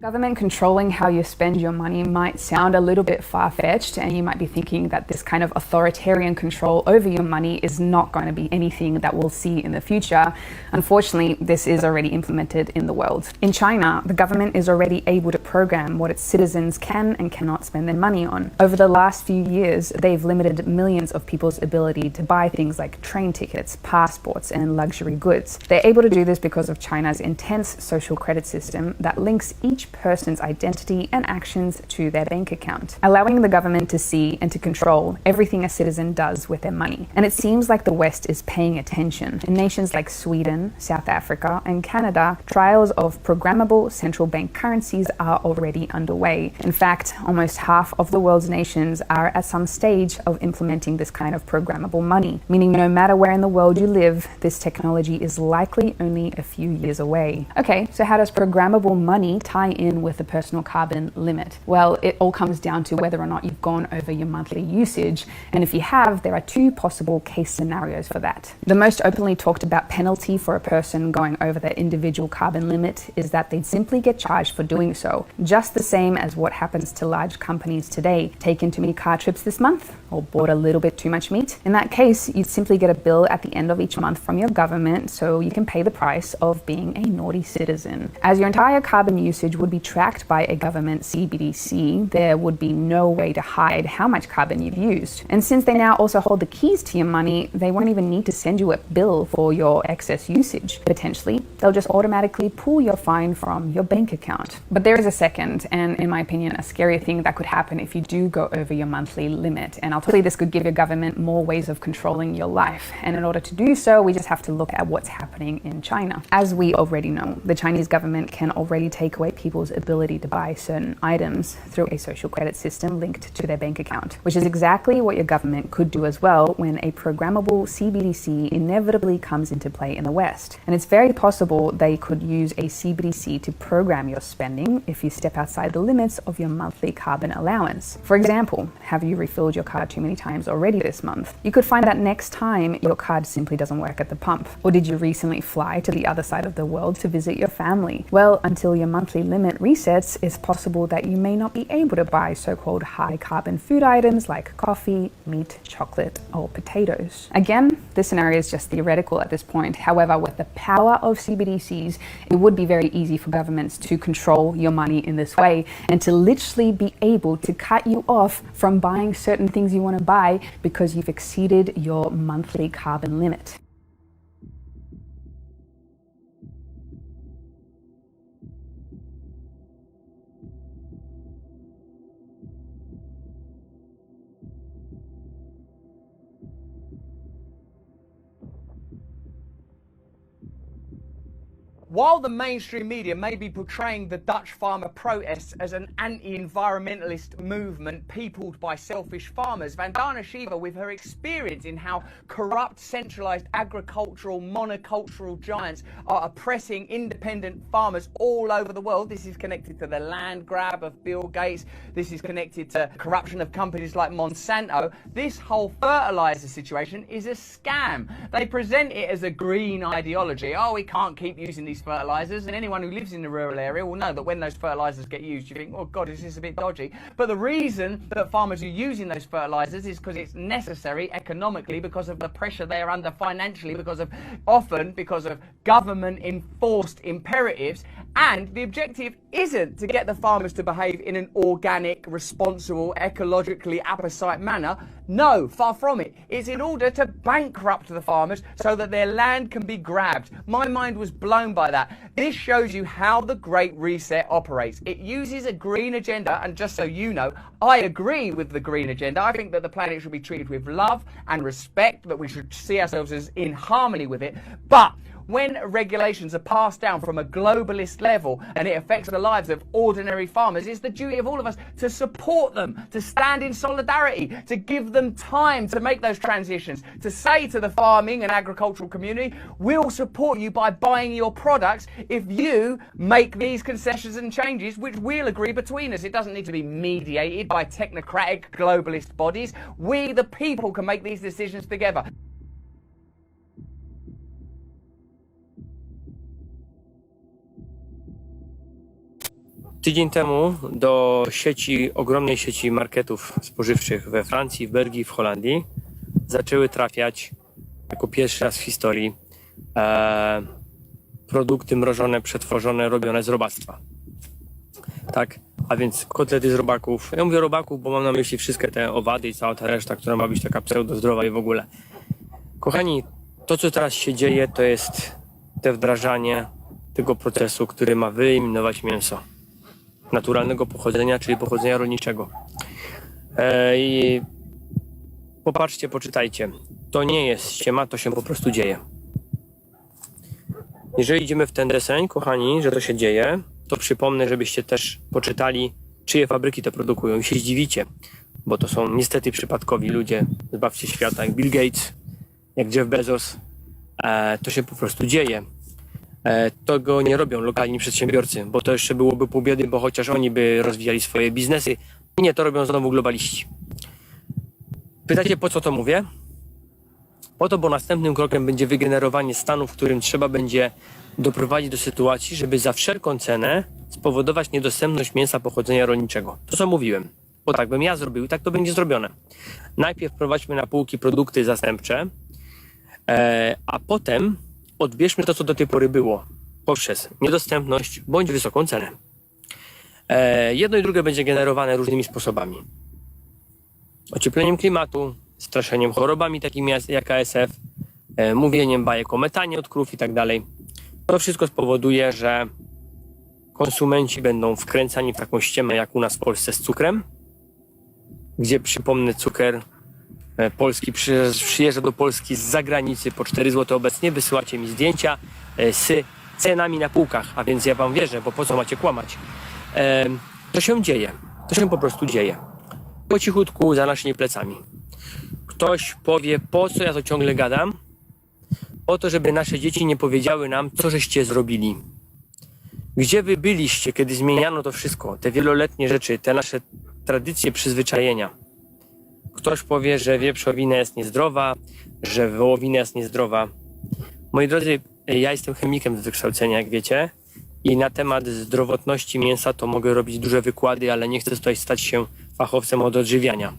Government controlling how you spend your money might sound a little bit far-fetched, and you might be thinking that this kind of authoritarian control over your money is not going to be anything that we'll see in the future. Unfortunately, this is already implemented in the world. In China, the government is already able to program what its citizens can and cannot spend their money on. Over the last few years, they've limited millions of people's ability to buy things like train tickets, passports, and luxury goods. They're able to do this because of China's intense social credit system that links each person's identity and actions to their bank account, allowing the government to see and to control everything a citizen does with their money. And it seems like the West is paying attention. In nations like Sweden, South Africa, and Canada, trials of programmable central bank currencies are already underway. In fact, almost half of the world's nations are at some stage of implementing this kind of programmable money, meaning no matter where in the world you live, this technology is likely only a few years away. Okay, so how does programmable money tie in with the personal carbon limit? Well, it all comes down to whether or not you've gone over your monthly usage. And if you have, there are two possible case scenarios for that. The most openly talked about penalty for a person going over their individual carbon limit is that they'd simply get charged for doing so, just the same as what happens to large companies today. Taken too many car trips this month, or bought a little bit too much meat. In that case, you'd simply get a bill at the end of each month from your government, so you can pay the price of being a naughty citizen. As your entire carbon usage would be tracked by a government CBDC, there would be no way to hide how much carbon you've used. And since they now also hold the keys to your money, they won't even need to send you a bill for your excess usage. Potentially, they'll just automatically pull your fine from your bank account. But there is a second, and in my opinion, a scary thing that could happen if you do go over your monthly limit. And ultimately, this could give your government more ways of controlling your life. And in order to do so, we just have to look at what's happening in China. As we already know, the Chinese government can already take away people's ability to buy certain items through a social credit system linked to their bank account, which is exactly what your government could do as well when a programmable CBDC inevitably comes into play in the West. And it's very possible they could use a CBDC to program your spending if you step outside the limits of your monthly carbon allowance. For example, have you refilled your card too many times already this month? You could find that next time your card simply doesn't work at the pump. Or did you recently fly to the other side of the world to visit your family? Well, until your monthly limit resets, it's possible that you may not be able to buy so-called high carbon food items like coffee, meat, chocolate, or potatoes. Again, this scenario is just theoretical at this point. However, with the power of CBDCs, it would be very easy for governments to control your money in this way and to literally be able to cut you off from buying certain things you want to buy because you've exceeded your monthly carbon limit. While the mainstream media may be portraying the Dutch farmer protests as an anti-environmentalist movement peopled by selfish farmers, Vandana Shiva, with her experience in how corrupt, centralised agricultural, monocultural giants are oppressing independent farmers all over the world. This is connected to the land grab of Bill Gates. This is connected to corruption of companies like Monsanto. This whole fertiliser situation is a scam. They present it as a green ideology. Oh, we can't keep using these fertilizers, and anyone who lives in the rural area will know that when those fertilizers get used, you think, oh God, is this a bit dodgy? But the reason that farmers are using those fertilizers is because it's necessary economically, because of the pressure they are under financially, often because of government enforced imperatives. And the objective isn't to get the farmers to behave in an organic, responsible, ecologically apposite manner. No, far from it. It's in order to bankrupt the farmers so that their land can be grabbed. My mind was blown by that. This shows you how the Great Reset operates. It uses a green agenda, and just so you know, I agree with the green agenda. I think that the planet should be treated with love and respect, that we should see ourselves as in harmony with it. But when regulations are passed down from a globalist level and it affects the lives of ordinary farmers, it's the duty of all of us to support them, to stand in solidarity, to give them time to make those transitions, to say to the farming and agricultural community, we'll support you by buying your products if you make these concessions and changes, which we'll agree between us. It doesn't need to be mediated by technocratic globalist bodies. We, the people, can make these decisions together. Tydzień temu do ogromnej sieci marketów spożywczych we Francji, w Belgii, w Holandii zaczęły trafiać jako pierwszy raz w historii produkty mrożone, przetworzone, robione z robactwa. Tak? A więc kotlety z robaków. Ja mówię robaków, bo mam na myśli wszystkie te owady i cała ta reszta, która ma być taka pseudozdrowa i w ogóle. Kochani, to co teraz się dzieje, to jest te wdrażanie tego procesu, który ma wyeliminować mięso naturalnego pochodzenia, czyli pochodzenia rolniczego. I popatrzcie, poczytajcie. To nie jest ściema, to się po prostu dzieje. Jeżeli idziemy w ten deseń, kochani, że to się dzieje, to przypomnę, żebyście też poczytali, czyje fabryki to produkują i się zdziwicie, bo to są niestety przypadkowi ludzie, zbawcy świata, jak Bill Gates, jak Jeff Bezos. To się po prostu dzieje. Tego nie robią lokalni przedsiębiorcy, bo to jeszcze byłoby pół biedy, bo chociaż oni by rozwijali swoje biznesy. I nie, to robią znowu globaliści. Pytacie, po co to mówię? Po to, bo następnym krokiem będzie wygenerowanie stanu, w którym trzeba będzie doprowadzić do sytuacji, żeby za wszelką cenę spowodować niedostępność mięsa pochodzenia rolniczego. To co mówiłem, bo tak bym ja zrobił i tak to będzie zrobione. Najpierw wprowadźmy na półki produkty zastępcze, a potem odbierzmy to, co do tej pory było, poprzez niedostępność bądź wysoką cenę. Jedno i drugie będzie generowane różnymi sposobami. Ociepleniem klimatu, straszeniem chorobami takimi jak ASF, mówieniem bajek o metanie od krów i tak dalej. To wszystko spowoduje, że konsumenci będą wkręcani w taką ściemę jak u nas w Polsce z cukrem, gdzie przypomnę cukier polski przyjeżdża do Polski z zagranicy po 4 zł obecnie, wysyłacie mi zdjęcia z cenami na półkach, a więc ja wam wierzę, bo po co macie kłamać. To się dzieje, to się po prostu dzieje. Po cichutku, za naszymi plecami. Ktoś powie, po co ja to ciągle gadam? Po to, żeby nasze dzieci nie powiedziały nam, co żeście zrobili. Gdzie wy byliście, kiedy zmieniano to wszystko, te wieloletnie rzeczy, te nasze tradycje, przyzwyczajenia? Ktoś powie, że wieprzowina jest niezdrowa, że wołowina jest niezdrowa. Moi drodzy, ja jestem chemikiem z wykształcenia, jak wiecie, i na temat zdrowotności mięsa to mogę robić duże wykłady, ale nie chcę tutaj stać się fachowcem od odżywiania.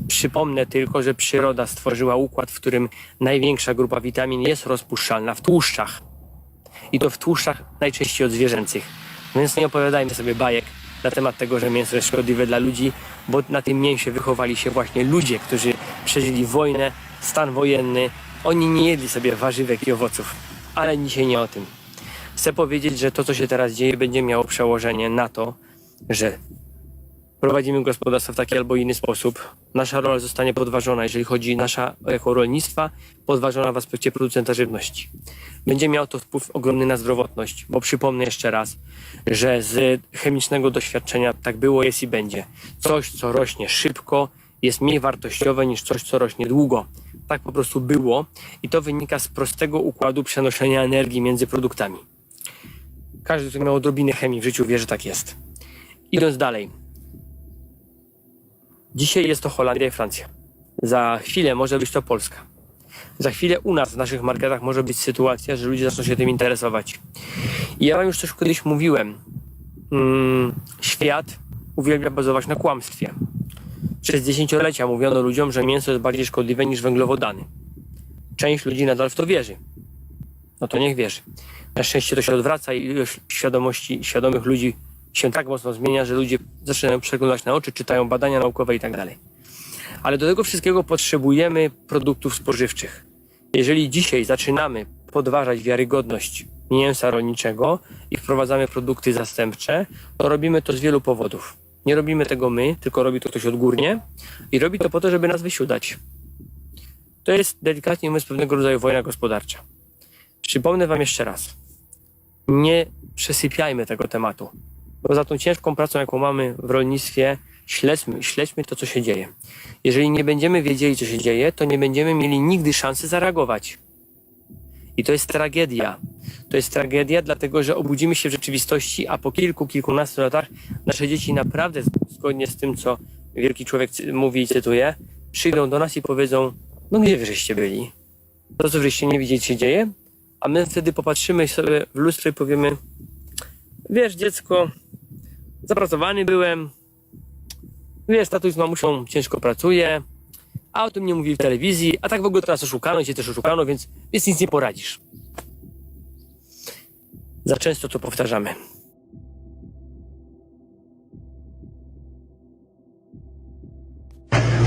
Przypomnę tylko, że przyroda stworzyła układ, w którym największa grupa witamin jest rozpuszczalna w tłuszczach. I to w tłuszczach najczęściej od zwierzęcych. Więc nie opowiadajmy sobie bajek na temat tego, że mięso jest szkodliwe dla ludzi, bo na tym mięsie wychowali się właśnie ludzie, którzy przeżyli wojnę, stan wojenny. Oni nie jedli sobie warzywek i owoców. Ale dzisiaj nie o tym. Chcę powiedzieć, że to, co się teraz dzieje, będzie miało przełożenie na to, że prowadzimy gospodarstwo w taki albo inny sposób. Nasza rola zostanie podważona, jeżeli chodzi nasza jako rolnictwa, podważona w aspekcie producenta żywności. Będzie miało to wpływ ogromny na zdrowotność, bo przypomnę jeszcze raz, że z chemicznego doświadczenia tak było, jest i będzie. Coś, co rośnie szybko, jest mniej wartościowe niż coś, co rośnie długo. Tak po prostu było i to wynika z prostego układu przenoszenia energii między produktami. Każdy, kto miał odrobinę chemii w życiu, wie, że tak jest. Idąc dalej. Dzisiaj jest to Holandia i Francja. Za chwilę może być to Polska. Za chwilę u nas w naszych marketach może być sytuacja, że ludzie zaczną się tym interesować. I ja wam już coś kiedyś mówiłem. Świat uwielbia bazować na kłamstwie. Przez dziesięciolecia mówiono ludziom, że mięso jest bardziej szkodliwe niż węglowodany. Część ludzi nadal w to wierzy. No to niech wierzy. Na szczęście to się odwraca i ilość świadomych ludzi się tak mocno zmienia, że ludzie zaczynają przeglądać na oczy, czytają badania naukowe i tak dalej. Ale do tego wszystkiego potrzebujemy produktów spożywczych. Jeżeli dzisiaj zaczynamy podważać wiarygodność mięsa rolniczego i wprowadzamy produkty zastępcze, to robimy to z wielu powodów. Nie robimy tego my, tylko robi to ktoś odgórnie i robi to po to, żeby nas wysiudać. To jest, delikatnie mówiąc, pewnego rodzaju wojna gospodarcza. Przypomnę wam jeszcze raz. Nie przesypiajmy tego tematu. Bo za tą ciężką pracą, jaką mamy w rolnictwie, śledźmy to, co się dzieje. Jeżeli nie będziemy wiedzieli, co się dzieje, to nie będziemy mieli nigdy szansy zareagować. I to jest tragedia. To jest tragedia, dlatego że obudzimy się w rzeczywistości, a po kilkunastu latach nasze dzieci naprawdę, zgodnie z tym, co wielki człowiek mówi i cytuje, przyjdą do nas i powiedzą, no gdzie wy żeście byli? To co wyście nie widzieli, co się dzieje? A my wtedy popatrzymy sobie w lustro i powiemy, wiesz dziecko, zapracowany byłem. Wiesz, tatuś z mamusią ciężko pracuje, a o tym nie mówi w telewizji, a tak w ogóle teraz oszukano, cię też oszukano, więc nic nie poradzisz. Za często to powtarzamy.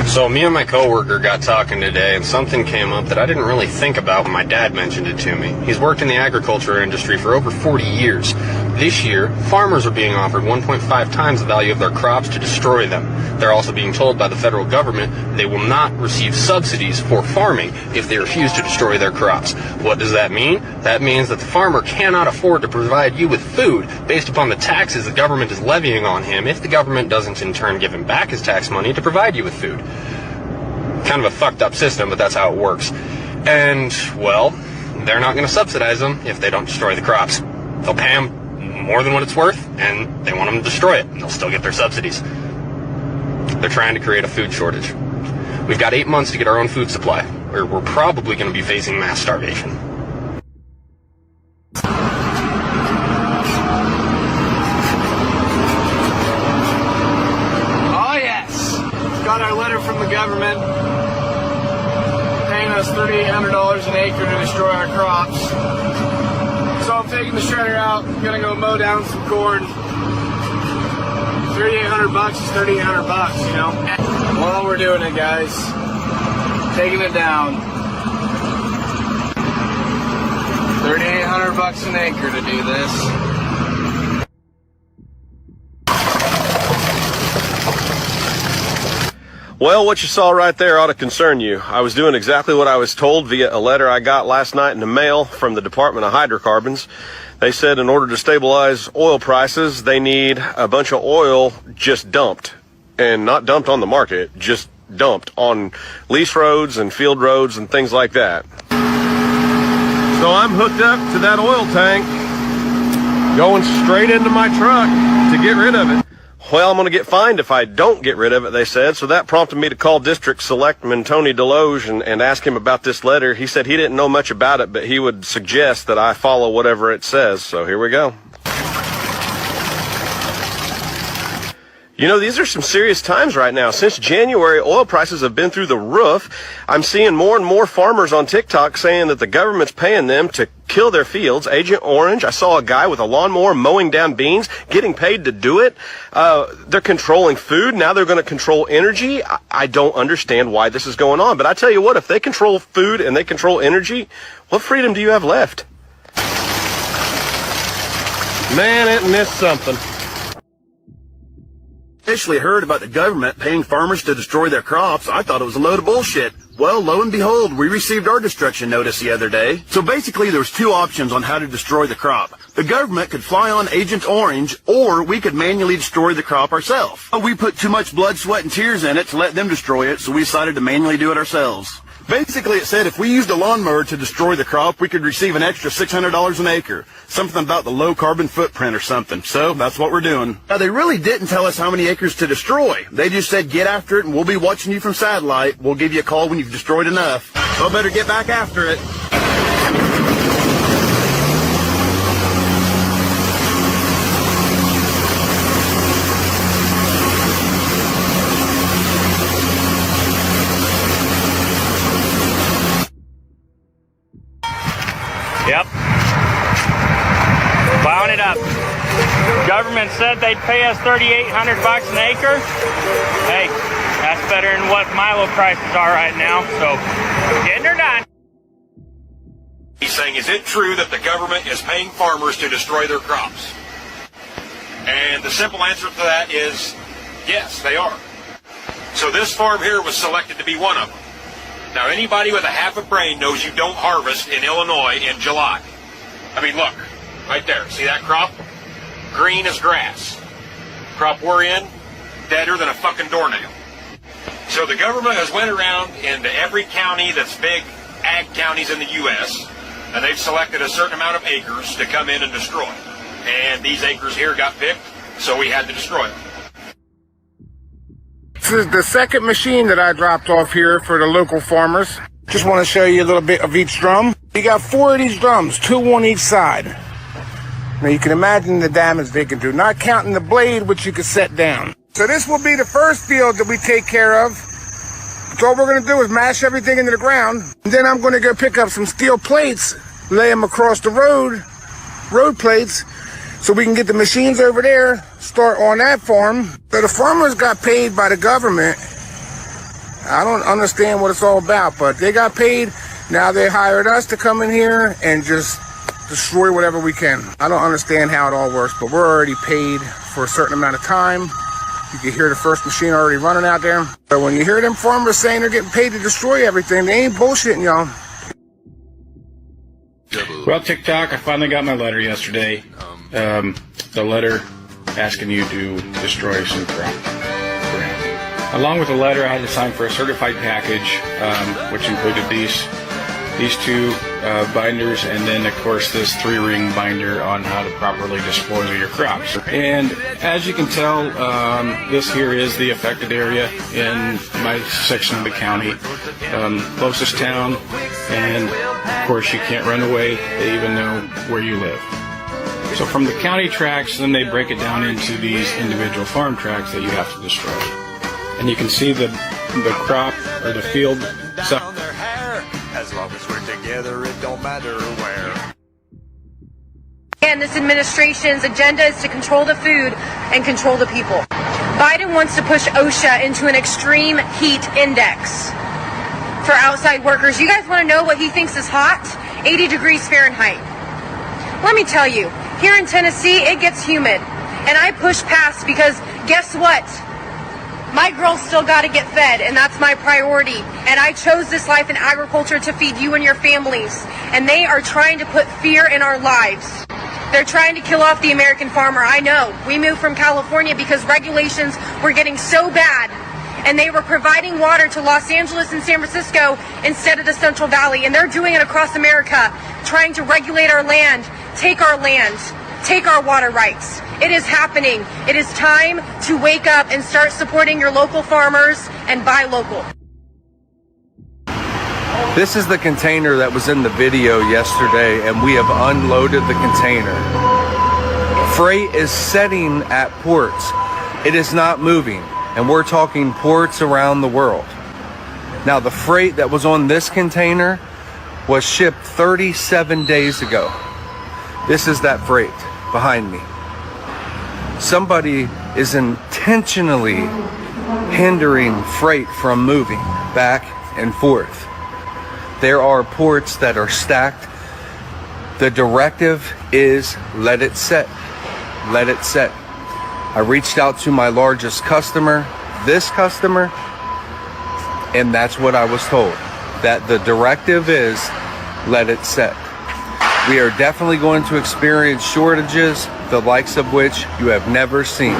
So me and my coworker got talking today, and something came up that I didn't really think about when my dad mentioned it to me. He's worked in the agriculture industry for over 40 years. This year, farmers are being offered 1.5 times the value of their crops to destroy them. They're also being told by the federal government they will not receive subsidies for farming if they refuse to destroy their crops. What does that mean? That means that the farmer cannot afford to provide you with food based upon the taxes the government is levying on him if the government doesn't in turn give him back his tax money to provide you with food. Kind of a fucked up system, but that's how it works. And, well, they're not going to subsidize them if they don't destroy the crops. They'll pay them more than what it's worth, and they want them to destroy it, and they'll still get their subsidies. They're trying to create a food shortage. We've got 8 months to get our own food supply, or we're probably going to be facing mass starvation. Oh yes, got our letter from the government paying us $3,800 an acre to destroy our crops. So I'm taking the shredder out, gonna go mow down some corn. $3,800 is $3,800, you know. While we're doing it, guys, taking it down. $3,800 an acre to do this. Well, what you saw right there ought to concern you. I was doing exactly what I was told via a letter I got last night in the mail from the Department of Hydrocarbons. They said in order to stabilize oil prices, they need a bunch of oil just dumped. And not dumped on the market, just dumped on lease roads and field roads and things like that. So I'm hooked up to that oil tank, going straight into my truck to get rid of it. Well, I'm going to get fined if I don't get rid of it, they said. So that prompted me to call District Selectman Tony Deloge and ask him about this letter. He said he didn't know much about it, but he would suggest that I follow whatever it says. So here we go. You know, these are some serious times right now. Since January, oil prices have been through the roof. I'm seeing more and more farmers on TikTok saying that the government's paying them to kill their fields. Agent Orange, I saw a guy with a lawnmower mowing down beans, getting paid to do it. They're controlling food. Now they're going to control energy. I don't understand why this is going on. But I tell you what, if they control food and they control energy, what freedom do you have left? Man, isn't this something? Initially heard about the government paying farmers to destroy their crops, I thought it was a load of bullshit. Well, lo and behold, we received our destruction notice the other day. So basically, there was two options on how to destroy the crop. The government could fly on Agent Orange, or we could manually destroy the crop ourselves. But we put too much blood, sweat, and tears in it to let them destroy it, so we decided to manually do it ourselves. Basically, it said if we used a lawnmower to destroy the crop, we could receive an extra $600 an acre. Something about the low carbon footprint or something. So that's what we're doing. Now, they really didn't tell us how many acres to destroy. They just said, get after it and we'll be watching you from satellite. We'll give you a call when you've destroyed enough. So better get back after it. Yep. Plowing it up. Government said they'd pay us $3,800 an acre. Hey, that's better than what Milo prices are right now. So, getting her done. He's saying, is it true that the government is paying farmers to destroy their crops? And the simple answer to that is, yes, they are. So this farm here was selected to be one of them. Now, anybody with a half a brain knows you don't harvest in Illinois in July. I mean, look, right there. See that crop? Green as grass. Crop we're in, deader than a fucking doornail. So the government has went around into every county that's big ag counties in the U.S., and they've selected a certain amount of acres to come in and destroy. And these acres here got picked, so we had to destroy them. This is the second machine that I dropped off here for the local farmers. Just want to show you a little bit of each drum. We got 4 of these drums, 2 on each side. Now you can imagine the damage they can do, not counting the blade which you could set down. So this will be the first field that we take care of. So all we're going to do is mash everything into the ground. And then I'm going to go pick up some steel plates, lay them across the road plates, so we can get the machines over there, start on that farm. So the farmers got paid by the government. I don't understand what it's all about, but they got paid. Now they hired us to come in here and just destroy whatever we can. I don't understand how it all works, but we're already paid for a certain amount of time. You can hear the first machine already running out there. But when you hear them farmers saying they're getting paid to destroy everything, they ain't bullshitting y'all. Well, TikTok, I finally got my letter yesterday. The letter asking you to destroy some crop. Along with the letter, I had to sign for a certified package, which included these two binders, and then of course this 3-ring binder on how to properly dispose of your crops. And as you can tell, this here is the affected area in my section of the county, closest town, and of course you can't run away. They even know where you live. So from the county tracts, then they break it down into these individual farm tracts that you have to destroy. And you can see the crop or the field. As long as we're together, it don't matter where. And this administration's agenda is to control the food and control the people. Biden wants to push OSHA into an extreme heat index for outside workers. You guys want to know what he thinks is hot? 80 degrees Fahrenheit. Let me tell you, here in Tennessee, it gets humid. And I push past because guess what? My girls still got to get fed, and that's my priority. And I chose this life in agriculture to feed you and your families. And they are trying to put fear in our lives. They're trying to kill off the American farmer. I know. We moved from California because regulations were getting so bad. And they were providing water to Los Angeles and San Francisco instead of the Central Valley. And they're doing it across America, trying to regulate our land, take our water rights. It is happening. It is time to wake up and start supporting your local farmers and buy local. This is the container that was in the video yesterday, and we have unloaded the container. Freight is setting at ports. It is not moving, and we're talking ports around the world. Now, the freight that was on this container was shipped 37 days ago. This is that freight behind me. Somebody is intentionally hindering freight from moving back and forth. There are ports that are stacked. The directive is let it set. Let it set. I reached out to my largest customer, this customer, and that's what I was told. That the directive is let it set. We are definitely going to experience shortages, the likes of which you have never seen.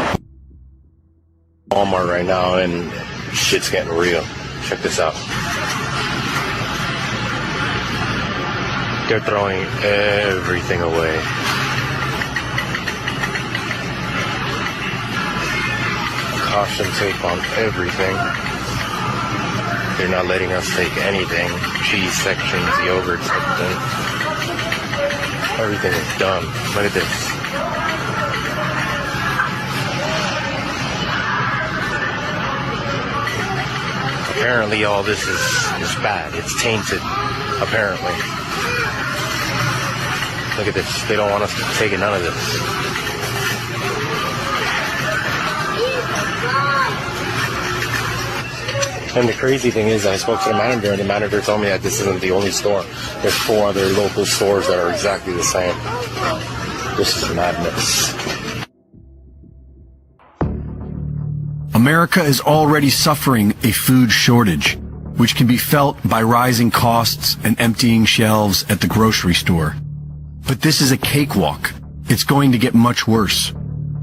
Walmart right now, and shit's getting real. Check this out. They're throwing everything away. Caution tape on everything. They're not letting us take anything. Cheese sections, yogurts, everything. Everything is done. Look at this. Apparently all this is bad. It's tainted, apparently. Look at this. They don't want us to take none of this. And the crazy thing is, I spoke to the manager, and the manager told me that this isn't the only store. There's 4 other local stores that are exactly the same. This is madness. America is already suffering a food shortage, which can be felt by rising costs and emptying shelves at the grocery store. But this is a cakewalk. It's going to get much worse.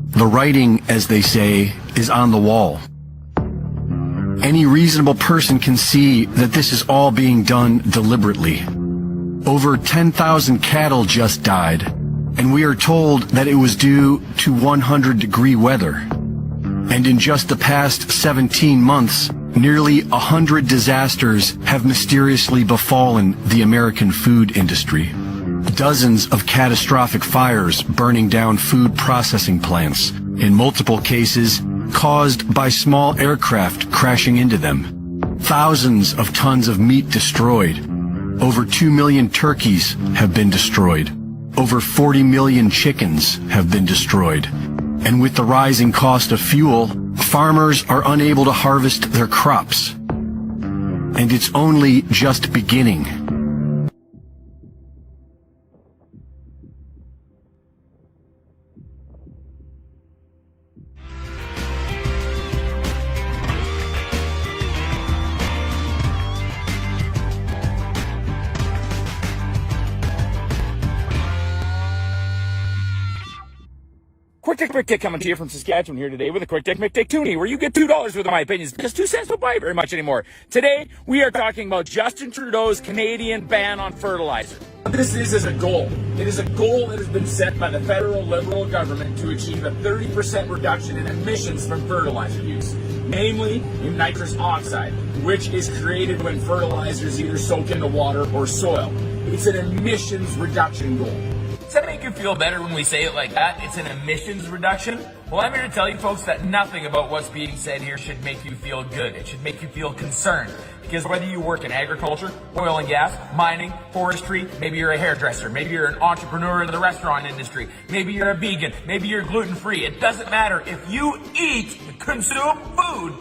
The writing, as they say, is on the wall. Any reasonable person can see that this is all being done deliberately. Over 10,000 cattle just died, and we are told that it was due to 100-degree weather. And in just the past 17 months, nearly 100 disasters have mysteriously befallen the American food industry. dozens of catastrophic fires burning down food processing plants, in multiple cases caused by small aircraft crashing into them. Thousands of tons of meat destroyed. Over 2 million turkeys have been destroyed. Over 40 million chickens have been destroyed. And with the rising cost of fuel, farmers are unable to harvest their crops. And it's only just beginning. Quick Take coming to you from Saskatchewan here today with a Quick Take McTake Toonie, where you get $2 worth of my opinions. Just 2 cents don't buy very much anymore. Today, we are talking about Justin Trudeau's Canadian ban on fertilizer. What this is a goal. It is a goal that has been set by the federal Liberal government to achieve a 30% reduction in emissions from fertilizer use, namely in nitrous oxide, which is created when fertilizers either soak into water or soil. It's an emissions reduction goal. Does that make you feel better when we say it like that? It's an emissions reduction? Well, I'm here to tell you folks that nothing about what's being said here should make you feel good. It should make you feel concerned. Because whether you work in agriculture, oil and gas, mining, forestry, maybe you're a hairdresser, maybe you're an entrepreneur in the restaurant industry, maybe you're a vegan, maybe you're gluten-free, it doesn't matter. If you eat, consume food,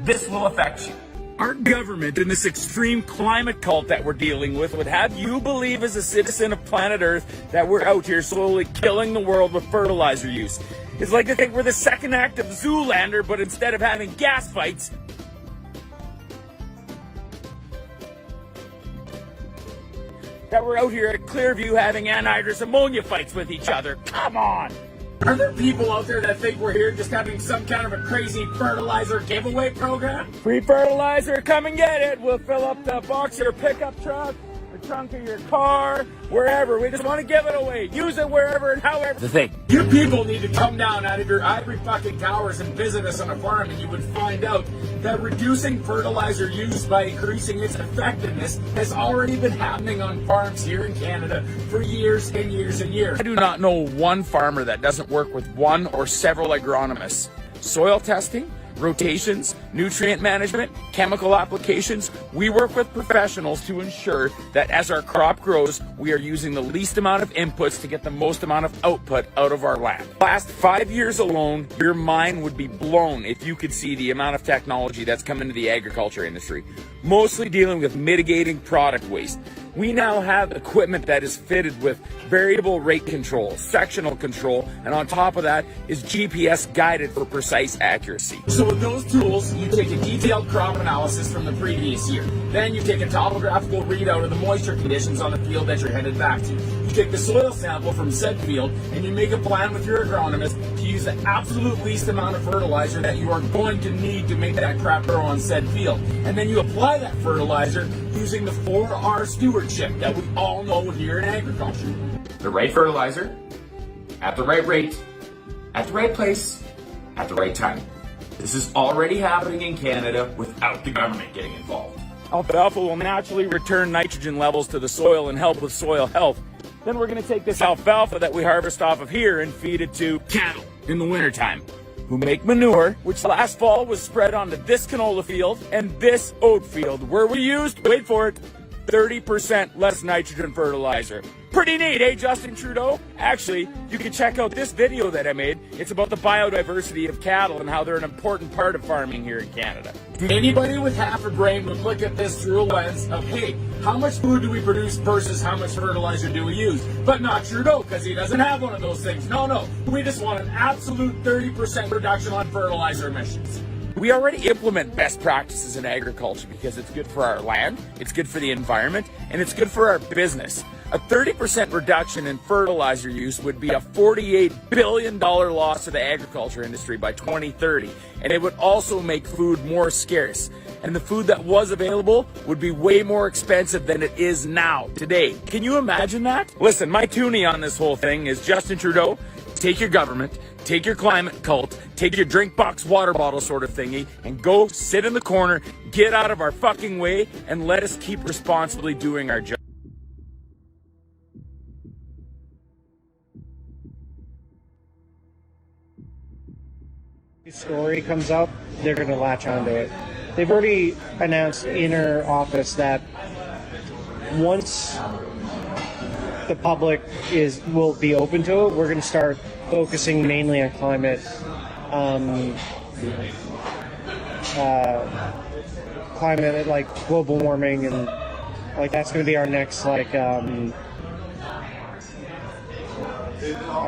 this will affect you. Our government and this extreme climate cult that we're dealing with would have you believe as a citizen of planet Earth that we're out here slowly killing the world with fertilizer use. It's like they think we're the second act of Zoolander, but instead of having gas fights, that we're out here at Clearview having anhydrous ammonia fights with each other. Come on! Are there people out there that think we're here just having some kind of a crazy fertilizer giveaway program? Free fertilizer, come and get it. We'll fill up the box of your pickup truck, the trunk of your car, wherever. We just want to give it away. Use it wherever and however. The thing. You people need to come down out of your ivory fucking towers and visit us on a farm, and you would find out that reducing fertilizer use by increasing its effectiveness has already been happening on farms here in Canada for years and years and years. I do not know one farmer that doesn't work with one or several agronomists. Soil testing, rotations, nutrient management, chemical applications. We work with professionals to ensure that as our crop grows, we are using the least amount of inputs to get the most amount of output out of our land. Last 5 years alone, your mind would be blown if you could see the amount of technology that's come into the agriculture industry, mostly dealing with mitigating product waste. We now have equipment that is fitted with variable rate control, sectional control, and on top of that is GPS guided for precise accuracy. So with those tools, you take a detailed crop analysis from the previous year. Then you take a topographical readout of the moisture conditions on the field that you're headed back to. You take the soil sample from said field and you make a plan with your agronomist to use the absolute least amount of fertilizer that you are going to need to make that crop grow on said field. And then you apply that fertilizer using the 4R stewardship that we all know here in agriculture. The right fertilizer, at the right rate, at the right place, at the right time. This is already happening in Canada without the government getting involved. Alfalfa will naturally return nitrogen levels to the soil and help with soil health. Then we're going to take this alfalfa that we harvest off of here and feed it to cattle in the wintertime, who make manure, which last fall was spread onto this canola field and this oat field, where we used, wait for it, 30% less nitrogen fertilizer. Pretty neat, eh, Justin Trudeau? Actually, you can check out this video that I made. It's about the biodiversity of cattle and how they're an important part of farming here in Canada. Anybody with half a brain would look at this through a lens of, hey, how much food do we produce versus how much fertilizer do we use? But not Trudeau, because he doesn't have one of those things. No, we just want an absolute 30% reduction on fertilizer emissions. We already implement best practices in agriculture because it's good for our land, it's good for the environment, and it's good for our business. A 30% reduction in fertilizer use would be a $48 billion loss to the agriculture industry by 2030, and it would also make food more scarce. And the food that was available would be way more expensive than it is now, today. Can you imagine that? Listen, my toonie on this whole thing is Justin Trudeau, take your government, take your climate cult, take your drink box water bottle sort of thingy, and go sit in the corner, get out of our fucking way, and let us keep responsibly doing our job. Story comes up, they're going to latch onto it. They've already announced in our office that once the public will be open to it, we're going to start focusing mainly on climate, climate like global warming, and like that's going to be our next like I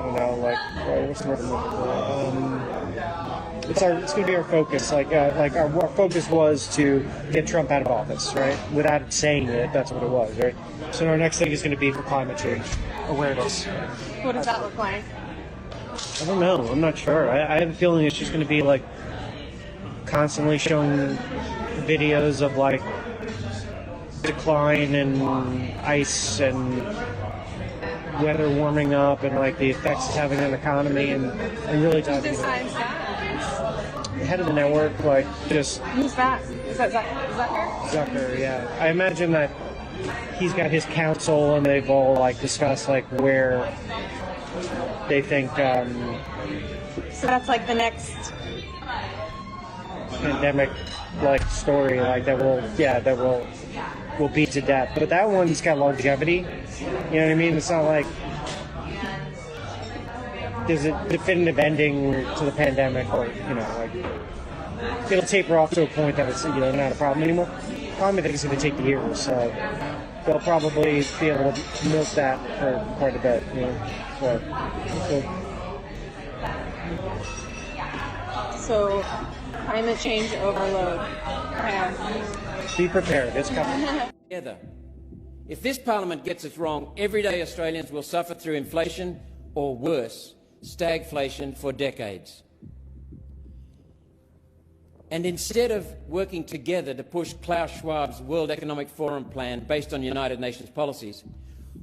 don't know, like what's the word I'm looking for? It's going to be our focus. Our focus was to get Trump out of office, right? Without saying it, that's what it was, right? So our next thing is going to be for climate change awareness. What does that look like? I don't know. I'm not sure. I have a feeling it's just going to be like constantly showing videos of like decline in ice and weather warming up and like the effects it's having on the economy and really talking about the head of the network, like just who's that? Is that Zucker? Zucker, yeah. I imagine that he's got his council and they've all like discussed like where they think so that's like the next pandemic like story like that will beat to death. But that one's got longevity. You know what I mean? It's not like there's a definitive ending to the pandemic, or like it'll taper off to a point that it's not a problem anymore. Probably think it's going to take years, so they'll probably be able to milk that for quite a bit. So climate change overload. Be prepared. It's coming. Together. If this Parliament gets it wrong, everyday Australians will suffer through inflation or worse, stagflation for decades. And instead of working together to push Klaus Schwab's World Economic Forum plan based on United Nations policies,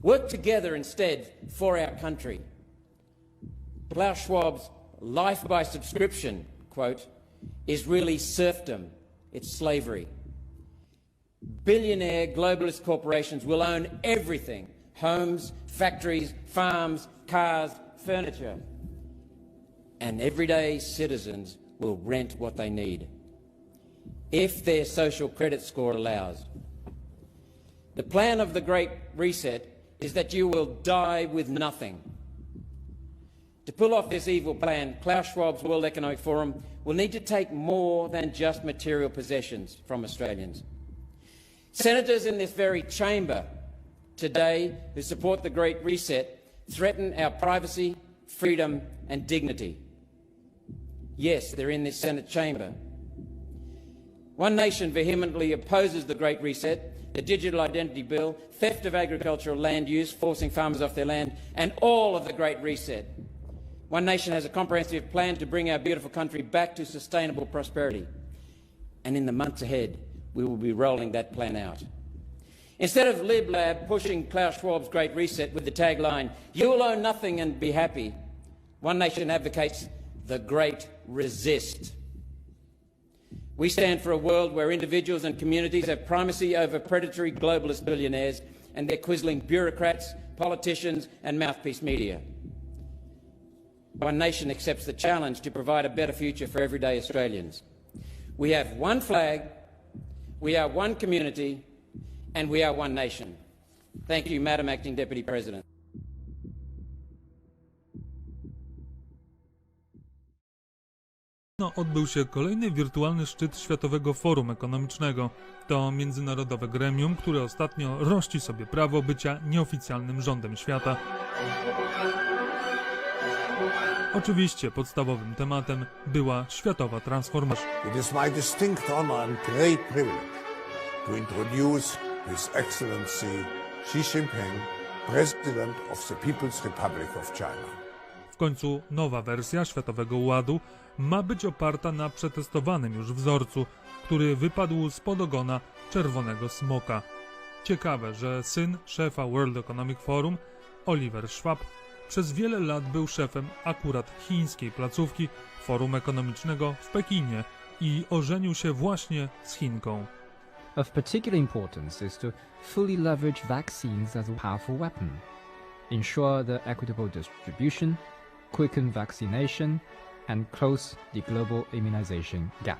work together instead for our country. Klaus Schwab's life by subscription, quote, is really serfdom. It's slavery. Billionaire globalist corporations will own everything: homes, factories, farms, cars, furniture. And everyday citizens will rent what they need, if their social credit score allows. The plan of the Great Reset is that you will die with nothing. To pull off this evil plan, Klaus Schwab's World Economic Forum will need to take more than just material possessions from Australians. Senators in this very chamber today who support the Great Reset threaten our privacy, freedom and dignity. Yes, they're in this Senate chamber. One Nation vehemently opposes the Great Reset, the Digital Identity Bill, theft of agricultural land use, forcing farmers off their land, and all of the Great Reset. One Nation has a comprehensive plan to bring our beautiful country back to sustainable prosperity. And in the months ahead, we will be rolling that plan out. Instead of Lib Lab pushing Klaus Schwab's Great Reset with the tagline, "You will own nothing and be happy," One Nation advocates the Great Resist. We stand for a world where individuals and communities have primacy over predatory globalist billionaires and their quisling bureaucrats, politicians and mouthpiece media. One Nation accepts the challenge to provide a better future for everyday Australians. We have one flag, we are one community, and we are one nation. Thank you, Madam Acting Deputy President. Odbył się kolejny wirtualny szczyt Światowego Forum Ekonomicznego. To międzynarodowe gremium, które ostatnio rości sobie prawo bycia nieoficjalnym rządem świata. Oczywiście podstawowym tematem była światowa transformacja. It is my distinct honor and great privilege to introduce His Excellency Xi Jinping, President of the People's Republic of China. W końcu nowa wersja Światowego Ładu ma być oparta na przetestowanym już wzorcu, który wypadł spod ogona czerwonego smoka. Ciekawe, że syn szefa World Economic Forum, Oliver Schwab, przez wiele lat był szefem akurat chińskiej placówki Forum Ekonomicznego w Pekinie i ożenił się właśnie z Chinką. Of particular importance is to fully leverage vaccines as a powerful weapon, ensure the equitable distribution, quicken vaccination, and close the global immunization gap.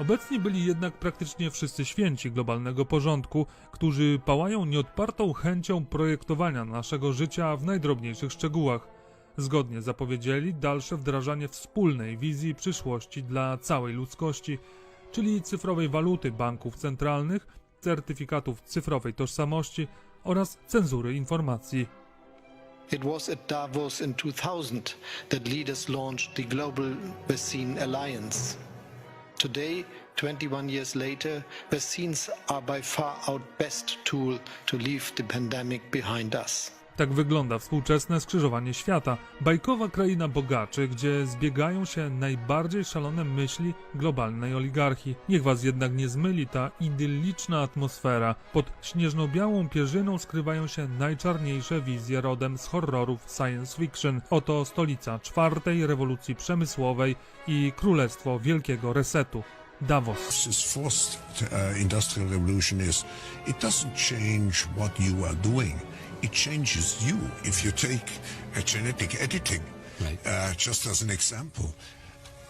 Obecni byli jednak praktycznie wszyscy święci globalnego porządku, którzy pałają nieodpartą chęcią projektowania naszego życia w najdrobniejszych szczegółach. Zgodnie zapowiedzieli dalsze wdrażanie wspólnej wizji przyszłości dla całej ludzkości, czyli cyfrowej waluty banków centralnych, certyfikatów cyfrowej tożsamości oraz cenzury informacji. It was at Davos in 2000 that leaders launched the Global Vaccine Alliance. Today, 21 years later, vaccines are by far our best tool to leave the pandemic behind us. Tak wygląda współczesne skrzyżowanie świata. Bajkowa kraina bogaczy, gdzie zbiegają się najbardziej szalone myśli globalnej oligarchii. Niech was jednak nie zmyli ta idylliczna atmosfera. Pod śnieżno-białą pierzyną skrywają się najczarniejsze wizje rodem z horrorów science fiction. Oto stolica czwartej rewolucji przemysłowej i królestwo wielkiego resetu. Davos. This fourth industrial revolution it doesn't change what you are doing. It changes you. If you take genetic editing, just as an example,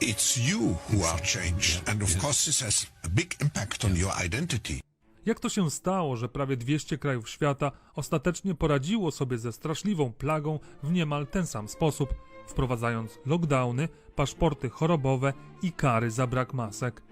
it's you who are changed. And of course this has a big impact on your identity. Jak to się stało, że prawie 200 krajów świata ostatecznie poradziło sobie ze straszliwą plagą w niemal ten sam sposób, wprowadzając lockdowny, paszporty chorobowe i kary za brak masek?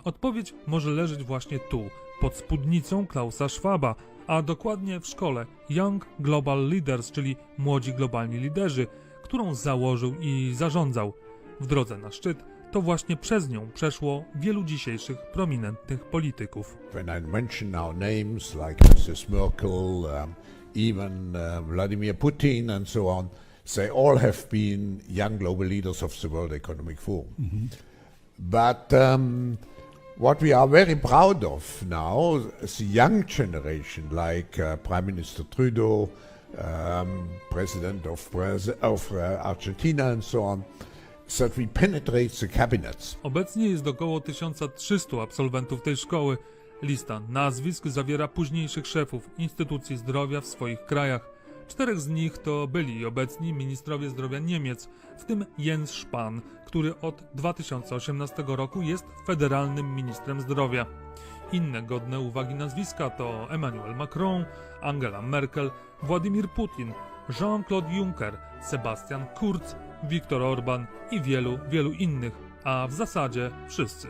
Odpowiedź może leżeć właśnie tu, pod spódnicą Klausa Schwaba, a dokładnie w szkole Young Global Leaders, czyli młodzi globalni liderzy, którą założył i zarządzał. W drodze na szczyt to właśnie przez nią przeszło wielu dzisiejszych prominentnych polityków. When I mention now names like Mrs. Merkel, even Vladimir Putin and so on, they all have been young global leaders of the World Economic Forum. But what we are very proud of now is the young generation, like Prime Minister Trudeau, President of Argentina and so on, that we penetrate the cabinets. Obecnie jest około 1300 absolwentów tej szkoły. Lista nazwisk zawiera późniejszych szefów instytucji zdrowia w swoich krajach. 4 z nich to byli i obecni ministrowie zdrowia Niemiec, w tym Jens Spahn, który od 2018 roku jest federalnym ministrem zdrowia. Inne godne uwagi nazwiska to Emmanuel Macron, Angela Merkel, Władimir Putin, Jean-Claude Juncker, Sebastian Kurz, Viktor Orban i wielu innych, a w zasadzie wszyscy.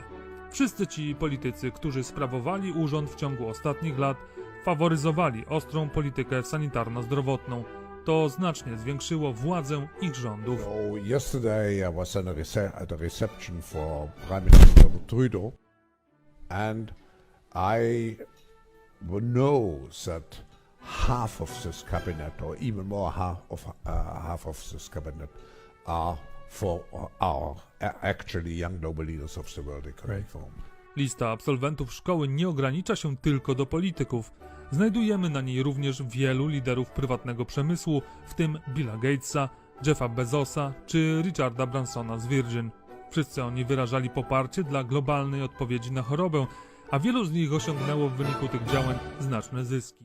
Wszyscy ci politycy, którzy sprawowali urząd w ciągu ostatnich lat, faworyzowali ostrą politykę sanitarno-zdrowotną. To znacznie zwiększyło władzę ich rządów. So yesterday I was at a reception for Prime Minister Trudeau, and I know that half of this cabinet, or even more half of this cabinet, are actually young global leaders of the World Economic Forum. Lista absolwentów szkoły nie ogranicza się tylko do polityków. Znajdujemy na niej również wielu liderów prywatnego przemysłu, w tym Billa Gatesa, Jeffa Bezosa czy Richarda Bransona z Virgin. Wszyscy oni wyrażali poparcie dla globalnej odpowiedzi na chorobę, a wielu z nich osiągnęło w wyniku tych działań znaczne zyski.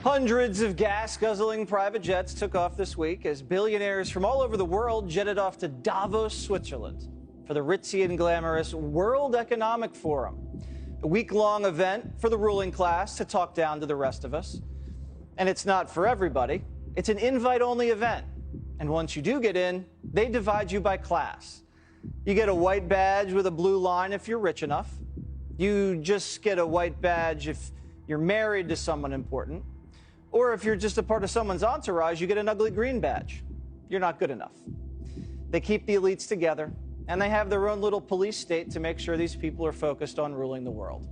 Hundreds of gas-guzzling private jets took off this week as billionaires from all over the world jetted off to Davos, Switzerland for the ritzy and glamorous World Economic Forum, a week-long event for the ruling class to talk down to the rest of us. And it's not for everybody. It's an invite-only event. And once you do get in, they divide you by class. You get a white badge with a blue line if you're rich enough. You just get a white badge if you're married to someone important. Or if you're just a part of someone's entourage, you get an ugly green badge. You're not good enough. They keep the elites together, and they have their own little police state to make sure these people are focused on ruling the world.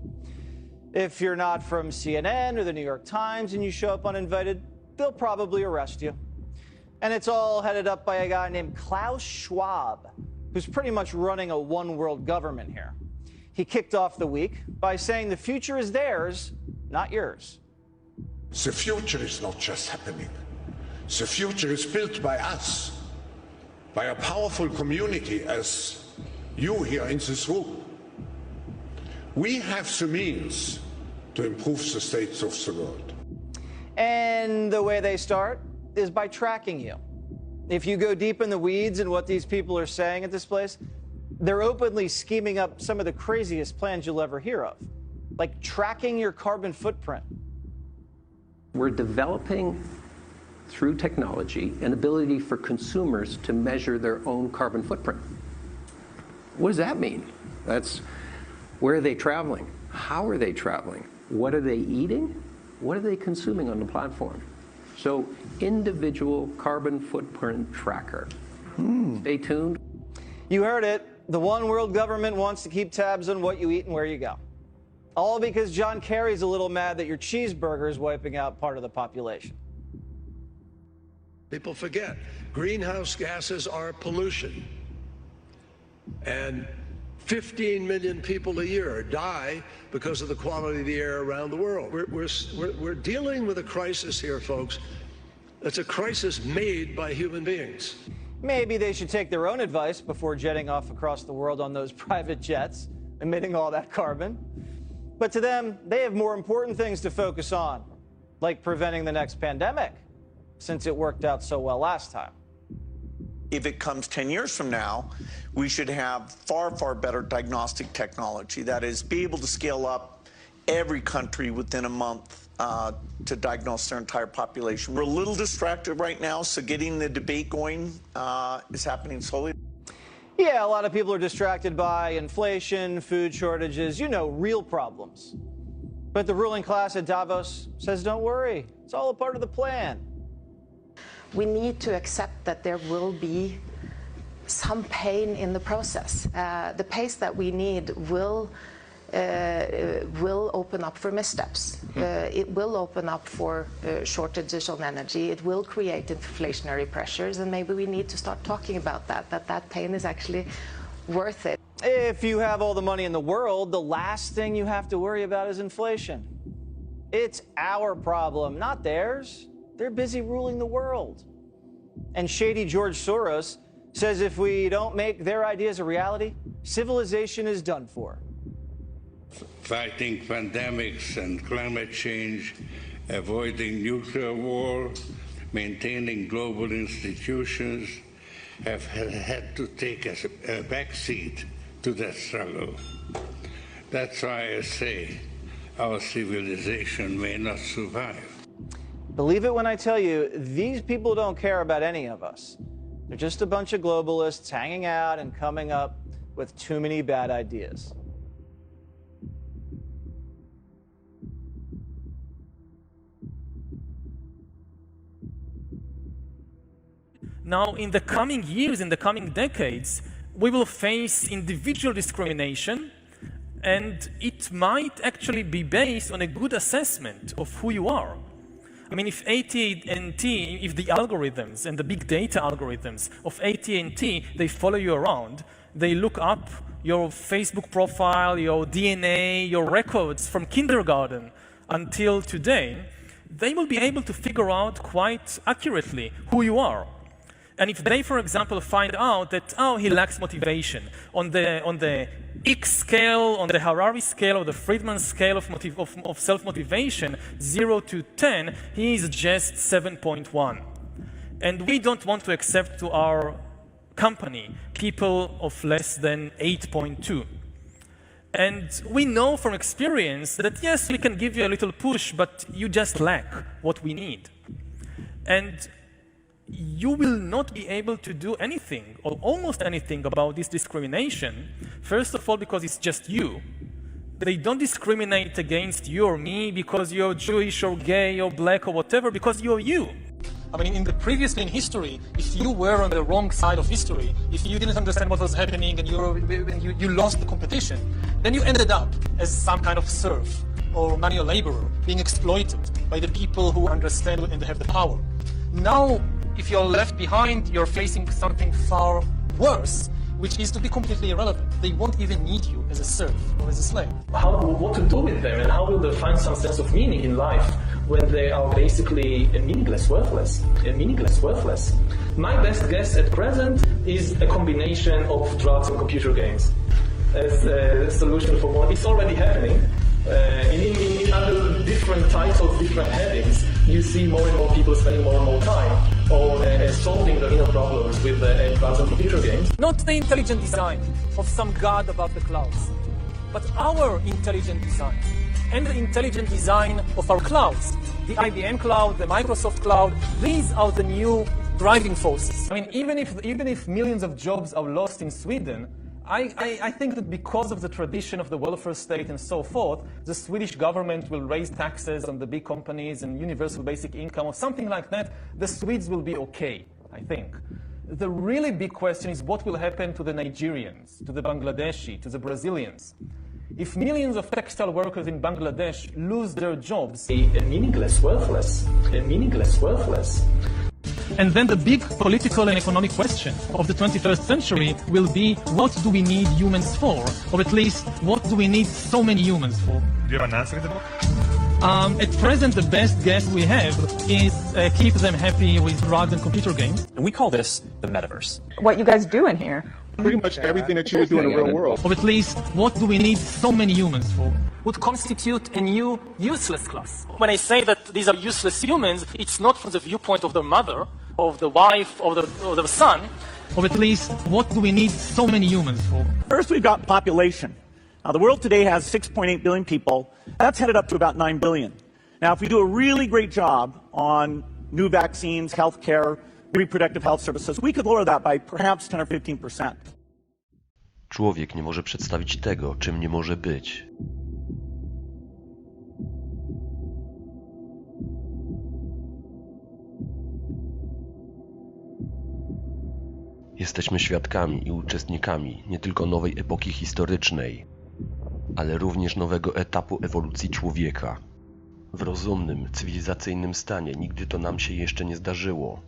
If you're not from CNN or the New York Times and you show up uninvited, they'll probably arrest you. And it's all headed up by a guy named Klaus Schwab, who's pretty much running a one-world government here. He kicked off the week by saying the future is theirs, not yours. The future is not just happening. The future is built by us, by a powerful community as you here in this room. We have the means to improve the state of the world. And the way they start is by tracking you. If you go deep in the weeds in what these people are saying at this place, they're openly scheming up some of the craziest plans you'll ever hear of, like tracking your carbon footprint. We're developing, through technology, an ability for consumers to measure their own carbon footprint. What does that mean? That's where are they traveling? How are they traveling? What are they eating? What are they consuming on the platform? So, individual carbon footprint tracker. Stay tuned. You heard it. The one world government wants to keep tabs on what you eat and where you go. All because John Kerry's a little mad that your cheeseburger is wiping out part of the population. People forget, greenhouse gases are pollution. And 15 million people a year die because of the quality of the air around the world. We're dealing with a crisis here, folks. It's a crisis made by human beings. Maybe they should take their own advice before jetting off across the world on those private jets, emitting all that carbon. But to them, they have more important things to focus on, like preventing the next pandemic, since it worked out so well last time. If it comes 10 years from now, we should have far, far better diagnostic technology. That is, be able to scale up every country within a month to diagnose their entire population. We're a little distracted right now, so getting the debate going is happening slowly. Yeah, a lot of people are distracted by inflation, food shortages, real problems. But the ruling class at Davos says, don't worry, it's all a part of the plan. We need to accept that there will be some pain in the process. The pace that we need will open up for missteps. It will open up for shortages on energy. It will create inflationary pressures, and maybe we need to start talking about that pain is actually worth it. If you have all the money in the world, the last thing you have to worry about is inflation. It's our problem, not theirs. They're busy ruling the world. And shady George Soros says if we don't make their ideas a reality, civilization is done for. Fighting pandemics and climate change, avoiding nuclear war, maintaining global institutions have had to take a backseat to that struggle. That's why I say our civilization may not survive. Believe it when I tell you, these people don't care about any of us. They're just a bunch of globalists hanging out and coming up with too many bad ideas. Now, in the coming years, in the coming decades, we will face individual discrimination, and it might actually be based on a good assessment of who you are. I mean, if AT&T, if the algorithms and the big data algorithms of AT&T, they follow you around, they look up your Facebook profile, your DNA, your records from kindergarten until today, they will be able to figure out quite accurately who you are. And if they, for example, find out that, oh, he lacks motivation, on the X scale, on the Harari scale, or the Friedman scale of self-motivation, 0 to 10, he is just 7.1. And we don't want to accept to our company people of less than 8.2. And we know from experience that, yes, we can give you a little push, but you just lack what we need. And you will not be able to do anything, or almost anything, about this discrimination. First of all, because it's just you. They don't discriminate against you or me because you're Jewish or gay or black or whatever, because you're you. I mean, previously in history, if you were on the wrong side of history, if you didn't understand what was happening and you lost the competition, then you ended up as some kind of serf or manual laborer, being exploited by the people who understand and have the power. Now, if you're left behind, you're facing something far worse, which is to be completely irrelevant. They won't even need you as a serf or as a slave. What to do with them, and how will they find some sense of meaning in life when they are basically meaningless, worthless? My best guess at present is a combination of drugs and computer games as a solution for one. It's already happening. Under different titles, different headings, you see more and more people spending more and more time or solving the inner problems with drugs and computer games. Not the intelligent design of some god above the clouds, but our intelligent design and the intelligent design of our clouds. The IBM cloud, the Microsoft cloud, these are the new driving forces. I mean, even if millions of jobs are lost in Sweden, I think that because of the tradition of the welfare state and so forth, the Swedish government will raise taxes on the big companies and universal basic income or something like that. The Swedes will be okay, I think. The really big question is what will happen to the Nigerians, to the Bangladeshi, to the Brazilians. If millions of textile workers in Bangladesh lose their jobs, Meaningless, worthless. and then the big political and economic question of the 21st century will be, what do we need humans for? Or at least, what do we need so many humans for? Do you have an answer in the book? At present, the best guess we have is keep them happy with drugs and computer games. And we call this the metaverse. What you guys do in here? Pretty much everything that you would do in the real world. Or at least, what do we need so many humans for? Would constitute a new useless class. When I say that these are useless humans, it's not from the viewpoint of the mother, of the wife, of the son. Or at least, what do we need so many humans for? First, we've got population. Now, the world today has 6.8 billion people. That's headed up to about 9 billion. Now, if we do a really great job on new vaccines, healthcare, reproductive health services, we could lower that by perhaps 10 or 15%. Człowiek nie może przedstawić tego, czym nie może być. Jesteśmy świadkami i uczestnikami nie tylko nowej epoki historycznej, ale również nowego etapu ewolucji człowieka. W rozumnym, cywilizacyjnym stanie nigdy to nam się jeszcze nie zdarzyło.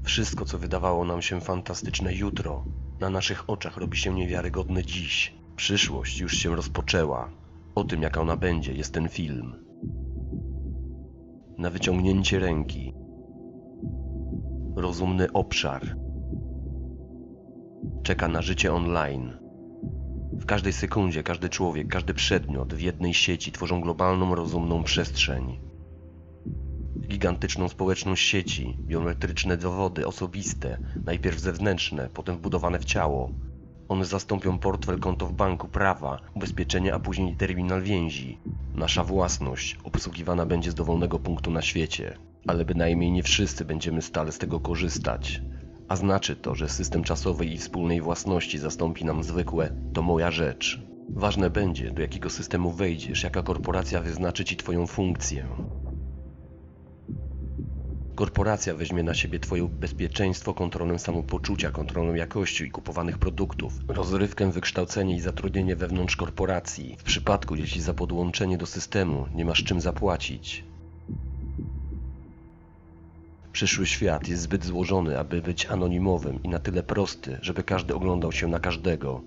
Wszystko, co wydawało nam się fantastyczne jutro, na naszych oczach robi się niewiarygodne dziś. Przyszłość już się rozpoczęła. O tym, jaka ona będzie, jest ten film. Na wyciągnięcie ręki. Rozumny obszar. Czeka na życie online. W każdej sekundzie, każdy człowiek, każdy przedmiot w jednej sieci tworzą globalną, rozumną przestrzeń. Gigantyczną społeczność sieci, biometryczne dowody osobiste, najpierw zewnętrzne, potem wbudowane w ciało. One zastąpią portfel, konto w banku, prawa, ubezpieczenie, a później terminal więzi. Nasza własność obsługiwana będzie z dowolnego punktu na świecie, ale bynajmniej nie wszyscy będziemy stale z tego korzystać. A znaczy to, że system czasowej i wspólnej własności zastąpi nam zwykłe "to moja rzecz". Ważne będzie, do jakiego systemu wejdziesz, jaka korporacja wyznaczy ci twoją funkcję. Korporacja weźmie na siebie twoje bezpieczeństwo, kontrolę samopoczucia, kontrolę jakości i kupowanych produktów, rozrywkę, wykształcenie i zatrudnienie wewnątrz korporacji. W przypadku, jeśli za podłączenie do systemu nie masz czym zapłacić. Przyszły świat jest zbyt złożony, aby być anonimowym i na tyle prosty, żeby każdy oglądał się na każdego.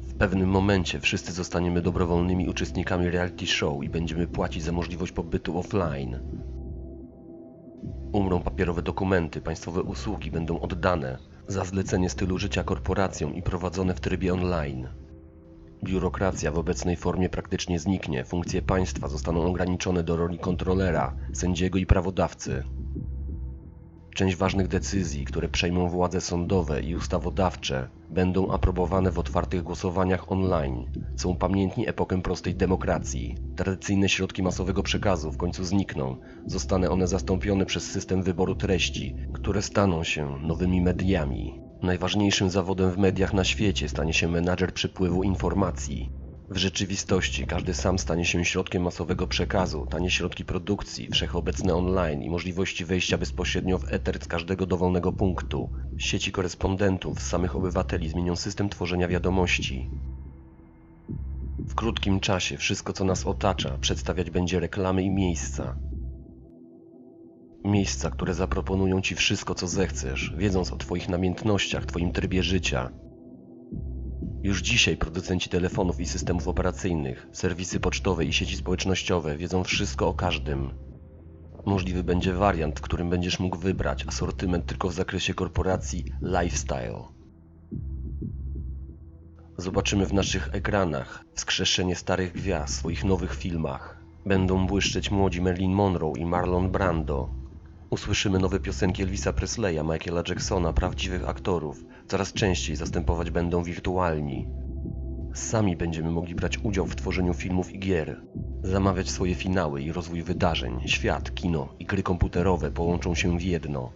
W pewnym momencie wszyscy zostaniemy dobrowolnymi uczestnikami reality show i będziemy płacić za możliwość pobytu offline. Umrą papierowe dokumenty, państwowe usługi będą oddane za zlecenie stylu życia korporacjom i prowadzone w trybie online. Biurokracja w obecnej formie praktycznie zniknie, funkcje państwa zostaną ograniczone do roli kontrolera, sędziego i prawodawcy. Część ważnych decyzji, które przejmą władze sądowe i ustawodawcze, będą aprobowane w otwartych głosowaniach online, co upamiętni epokę prostej demokracji. Tradycyjne środki masowego przekazu w końcu znikną, zostaną one zastąpione przez system wyboru treści, które staną się nowymi mediami. Najważniejszym zawodem w mediach na świecie stanie się menadżer przepływu informacji. W rzeczywistości każdy sam stanie się środkiem masowego przekazu, tanie środki produkcji, wszechobecne online i możliwości wejścia bezpośrednio w eter z każdego dowolnego punktu. Sieci korespondentów z samych obywateli zmienią system tworzenia wiadomości. W krótkim czasie wszystko, co nas otacza, przedstawiać będzie reklamy i miejsca. Miejsca, które zaproponują ci wszystko, co zechcesz, wiedząc o twoich namiętnościach, twoim trybie życia. Już dzisiaj producenci telefonów i systemów operacyjnych, serwisy pocztowe i sieci społecznościowe wiedzą wszystko o każdym. Możliwy będzie wariant, w którym będziesz mógł wybrać asortyment tylko w zakresie korporacji lifestyle. Zobaczymy w naszych ekranach wskrzeszenie starych gwiazd w swoich nowych filmach. Będą błyszczeć młodzi Marilyn Monroe i Marlon Brando. Usłyszymy nowe piosenki Elvisa Presleya, Michaela Jacksona, prawdziwych aktorów. Coraz częściej zastępować będą wirtualni. Sami będziemy mogli brać udział w tworzeniu filmów i gier. Zamawiać swoje finały i rozwój wydarzeń. Świat, kino i gry komputerowe połączą się w jedno.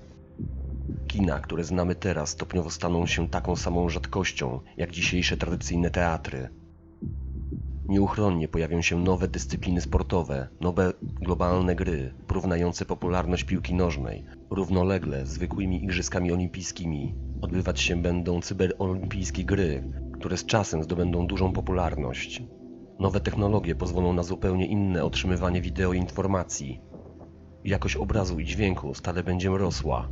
Kina, które znamy teraz, stopniowo staną się taką samą rzadkością, jak dzisiejsze tradycyjne teatry. Nieuchronnie pojawią się nowe dyscypliny sportowe, nowe globalne gry, porównające popularność piłki nożnej. Równolegle z zwykłymi igrzyskami olimpijskimi odbywać się będą cyberolimpijskie gry, które z czasem zdobędą dużą popularność. Nowe technologie pozwolą na zupełnie inne otrzymywanie wideo i informacji. Jakość obrazu i dźwięku stale będzie rosła.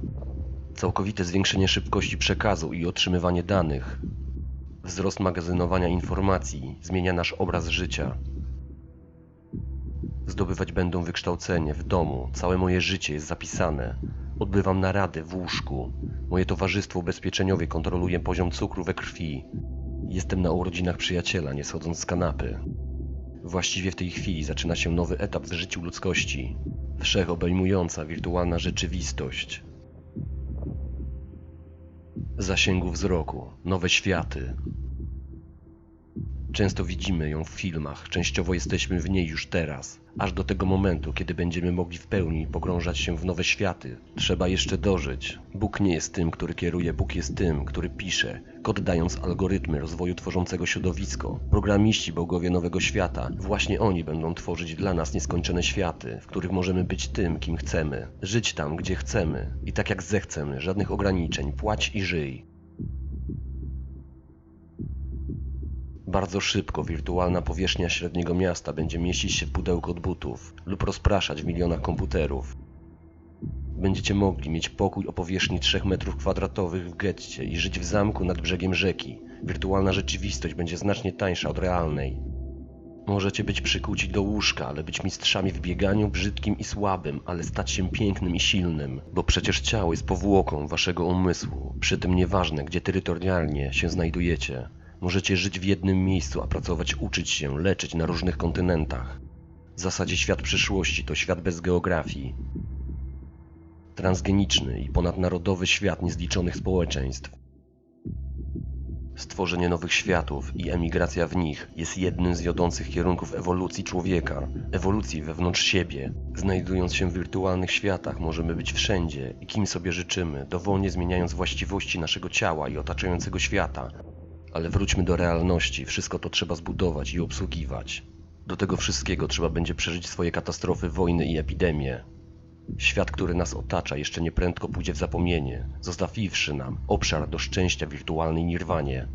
Całkowite zwiększenie szybkości przekazu i otrzymywanie danych. Wzrost magazynowania informacji zmienia nasz obraz życia. Zdobywać będą wykształcenie w domu, całe moje życie jest zapisane. Odbywam narady w łóżku. Moje towarzystwo ubezpieczeniowe kontroluje poziom cukru we krwi. Jestem na urodzinach przyjaciela, nie schodząc z kanapy. Właściwie w tej chwili zaczyna się nowy etap w życiu ludzkości. Wszechobejmująca wirtualna rzeczywistość. Zasięgu wzroku, nowe światy. Często widzimy ją w filmach, częściowo jesteśmy w niej już teraz. Aż do tego momentu, kiedy będziemy mogli w pełni pogrążać się w nowe światy. Trzeba jeszcze dożyć. Bóg nie jest tym, który kieruje, Bóg jest tym, który pisze, kod dając algorytmy rozwoju tworzącego środowisko. Programiści, bogowie nowego świata, właśnie oni będą tworzyć dla nas nieskończone światy, w których możemy być tym, kim chcemy. Żyć tam, gdzie chcemy i tak jak zechcemy, żadnych ograniczeń, płać i żyj. Bardzo szybko wirtualna powierzchnia średniego miasta będzie mieścić się w pudełku od butów lub rozpraszać w milionach komputerów. Będziecie mogli mieć pokój o powierzchni 3 m² w getcie i żyć w zamku nad brzegiem rzeki. Wirtualna rzeczywistość będzie znacznie tańsza od realnej. Możecie być przykuci do łóżka, ale być mistrzami w bieganiu, brzydkim i słabym, ale stać się pięknym i silnym, bo przecież ciało jest powłoką waszego umysłu, przy tym nieważne, gdzie terytorialnie się znajdujecie. Możecie żyć w jednym miejscu, a pracować, uczyć się, leczyć na różnych kontynentach. W zasadzie świat przyszłości to świat bez geografii. Transgeniczny i ponadnarodowy świat niezliczonych społeczeństw. Stworzenie nowych światów i emigracja w nich jest jednym z wiodących kierunków ewolucji człowieka, ewolucji wewnątrz siebie. Znajdując się w wirtualnych światach, możemy być wszędzie i kim sobie życzymy, dowolnie zmieniając właściwości naszego ciała i otaczającego świata. Ale wróćmy do realności, wszystko to trzeba zbudować i obsługiwać. Do tego wszystkiego trzeba będzie przeżyć swoje katastrofy, wojny i epidemie. Świat, który nas otacza, jeszcze nieprędko pójdzie w zapomnienie, zostawiwszy nam obszar do szczęścia w wirtualnej nirwanie.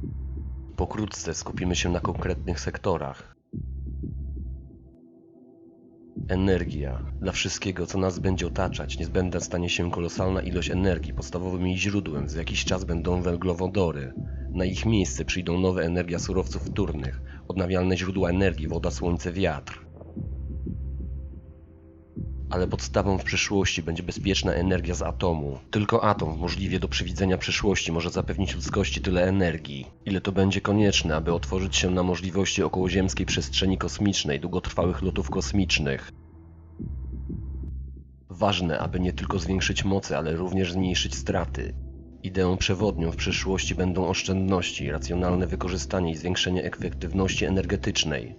Pokrótce skupimy się na konkretnych sektorach. Energia. Dla wszystkiego, co nas będzie otaczać, niezbędna stanie się kolosalna ilość energii. Podstawowym jej źródłem za jakiś czas będą węglowodory. Na ich miejsce przyjdą nowe energia surowców wtórnych, odnawialne źródła energii, woda, słońce, wiatr. Ale podstawą w przyszłości będzie bezpieczna energia z atomu. Tylko atom możliwie do przewidzenia przyszłości może zapewnić ludzkości tyle energii, ile to będzie konieczne, aby otworzyć się na możliwości okołoziemskiej przestrzeni kosmicznej, długotrwałych lotów kosmicznych. Ważne, aby nie tylko zwiększyć moce, ale również zmniejszyć straty. Ideą przewodnią w przyszłości będą oszczędności, racjonalne wykorzystanie i zwiększenie efektywności energetycznej.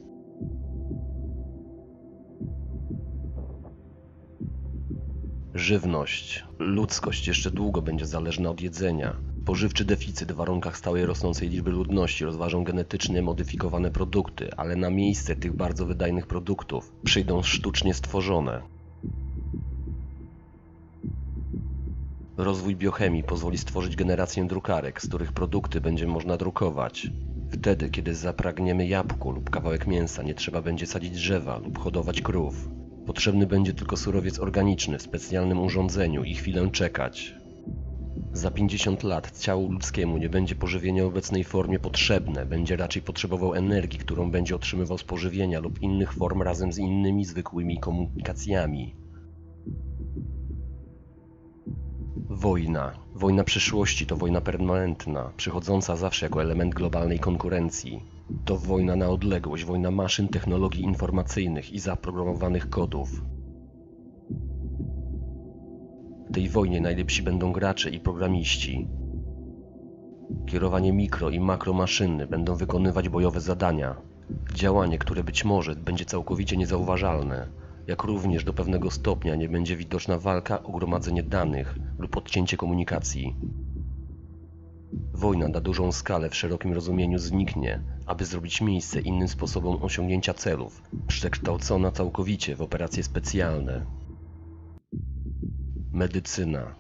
Żywność. Ludzkość jeszcze długo będzie zależna od jedzenia. Spożywczy deficyt w warunkach stałej rosnącej liczby ludności rozważą genetycznie modyfikowane produkty, ale na miejsce tych bardzo wydajnych produktów przyjdą sztucznie stworzone. Rozwój biochemii pozwoli stworzyć generację drukarek, z których produkty będzie można drukować. Wtedy, kiedy zapragniemy jabłku lub kawałek mięsa, nie trzeba będzie sadzić drzewa lub hodować krów. Potrzebny będzie tylko surowiec organiczny w specjalnym urządzeniu i chwilę czekać. Za 50 lat ciału ludzkiemu nie będzie pożywienie w obecnej formie potrzebne, będzie raczej potrzebował energii, którą będzie otrzymywał z pożywienia lub innych form razem z innymi zwykłymi komunikacjami. Wojna. Wojna przyszłości to wojna permanentna, przychodząca zawsze jako element globalnej konkurencji. To wojna na odległość, wojna maszyn, technologii informacyjnych i zaprogramowanych kodów. W tej wojnie najlepsi będą gracze i programiści. Kierowanie mikro i makromaszyny będą wykonywać bojowe zadania. Działanie, które być może będzie całkowicie niezauważalne, jak również do pewnego stopnia nie będzie widoczna walka o gromadzenie danych lub odcięcie komunikacji. Wojna na dużą skalę w szerokim rozumieniu zniknie, aby zrobić miejsce innym sposobom osiągnięcia celów, przekształcona całkowicie w operacje specjalne. Medycyna.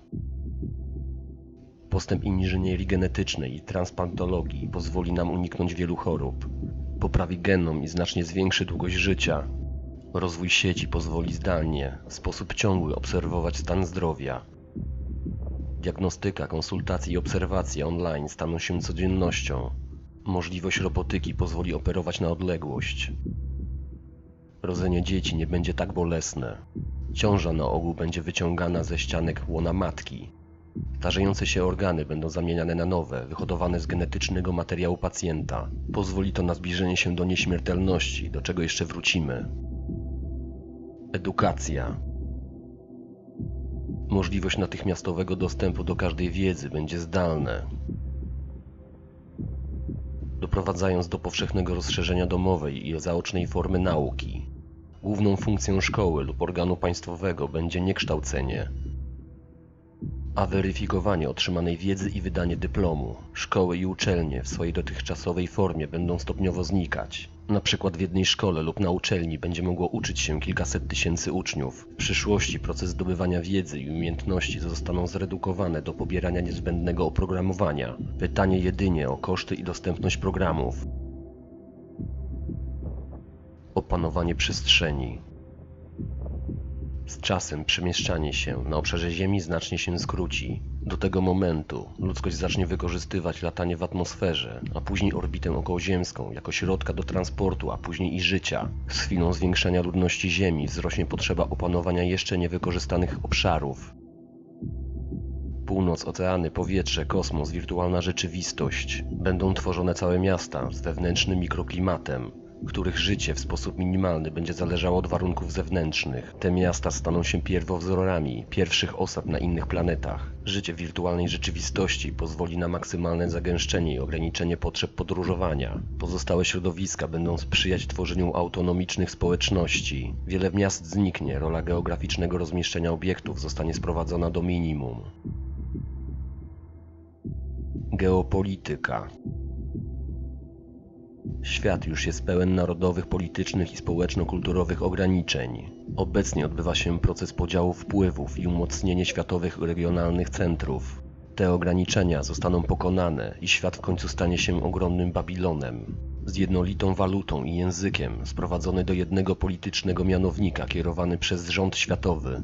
Postęp inżynierii genetycznej i transplantologii pozwoli nam uniknąć wielu chorób. Poprawi genom i znacznie zwiększy długość życia. Rozwój sieci pozwoli zdalnie, w sposób ciągły obserwować stan zdrowia. Diagnostyka, konsultacje i obserwacje online staną się codziennością. Możliwość robotyki pozwoli operować na odległość. Rodzenie dzieci nie będzie tak bolesne. Ciąża na ogół będzie wyciągana ze ścianek łona matki. Starzejące się organy będą zamieniane na nowe, wyhodowane z genetycznego materiału pacjenta. Pozwoli to na zbliżenie się do nieśmiertelności, do czego jeszcze wrócimy. Edukacja. Możliwość natychmiastowego dostępu do każdej wiedzy będzie zdalne, doprowadzając do powszechnego rozszerzenia domowej i zaocznej formy nauki. Główną funkcją szkoły lub organu państwowego będzie nie kształcenie, a weryfikowanie otrzymanej wiedzy i wydanie dyplomu. Szkoły i uczelnie w swojej dotychczasowej formie będą stopniowo znikać. Na przykład w jednej szkole lub na uczelni będzie mogło uczyć się kilkaset tysięcy uczniów. W przyszłości proces zdobywania wiedzy i umiejętności zostaną zredukowane do pobierania niezbędnego oprogramowania. Pytanie jedynie o koszty i dostępność programów. Opanowanie przestrzeni. Z czasem przemieszczanie się na obszarze Ziemi znacznie się skróci. Do tego momentu ludzkość zacznie wykorzystywać latanie w atmosferze, a później orbitę okołoziemską jako środka do transportu, a później i życia. Z chwilą zwiększania ludności Ziemi wzrośnie potrzeba opanowania jeszcze niewykorzystanych obszarów. Północ, oceany, powietrze, kosmos, wirtualna rzeczywistość. Będą tworzone całe miasta z wewnętrznym mikroklimatem, których życie w sposób minimalny będzie zależało od warunków zewnętrznych. Te miasta staną się pierwowzorami pierwszych osad na innych planetach. Życie w wirtualnej rzeczywistości pozwoli na maksymalne zagęszczenie i ograniczenie potrzeb podróżowania. Pozostałe środowiska będą sprzyjać tworzeniu autonomicznych społeczności. Wiele miast zniknie, rola geograficznego rozmieszczenia obiektów zostanie sprowadzona do minimum. Geopolityka. Świat już jest pełen narodowych, politycznych i społeczno-kulturowych ograniczeń. Obecnie odbywa się proces podziału wpływów i umocnienie światowych i regionalnych centrów. Te ograniczenia zostaną pokonane i świat w końcu stanie się ogromnym Babilonem. Z jednolitą walutą i językiem, sprowadzony do jednego politycznego mianownika kierowany przez rząd światowy.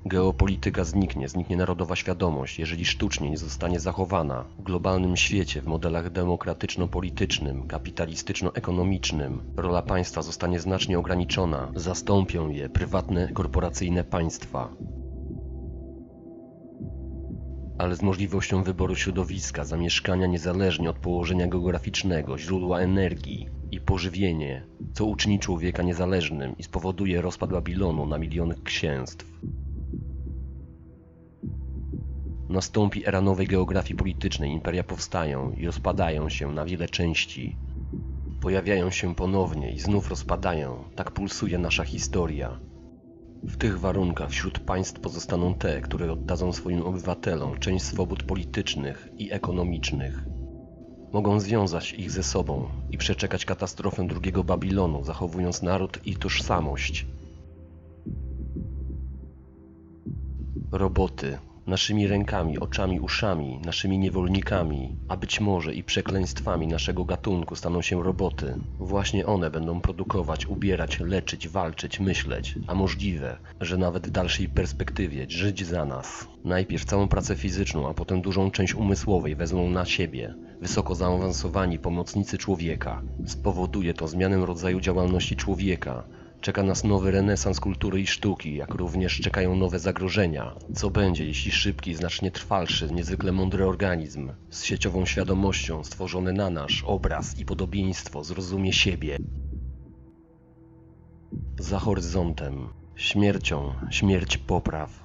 Geopolityka zniknie narodowa świadomość, jeżeli sztucznie nie zostanie zachowana. W globalnym świecie, w modelach demokratyczno-politycznym, kapitalistyczno-ekonomicznym, rola państwa zostanie znacznie ograniczona. Zastąpią je prywatne, korporacyjne państwa. Ale z możliwością wyboru środowiska, zamieszkania niezależnie od położenia geograficznego, źródła energii i pożywienie, co uczyni człowieka niezależnym i spowoduje rozpad Babilonu na miliony księstw. Nastąpi era nowej geografii politycznej, imperia powstają i rozpadają się na wiele części. Pojawiają się ponownie i znów rozpadają, tak pulsuje nasza historia. W tych warunkach wśród państw pozostaną te, które oddadzą swoim obywatelom część swobód politycznych i ekonomicznych. Mogą związać ich ze sobą i przeczekać katastrofę drugiego Babilonu, zachowując naród i tożsamość. Roboty. Naszymi rękami, oczami, uszami, naszymi niewolnikami, a być może i przekleństwami naszego gatunku staną się roboty. Właśnie one będą produkować, ubierać, leczyć, walczyć, myśleć, a możliwe, że nawet w dalszej perspektywie żyć za nas. Najpierw całą pracę fizyczną, a potem dużą część umysłowej wezmą na siebie wysoko zaawansowani pomocnicy człowieka. Spowoduje to zmianę rodzaju działalności człowieka. Czeka nas nowy renesans kultury i sztuki, jak również czekają nowe zagrożenia. Co będzie, jeśli szybki, znacznie trwalszy, niezwykle mądry organizm z sieciową świadomością stworzony na nasz obraz i podobieństwo zrozumie siebie? Za horyzontem. Śmiercią, śmierć popraw.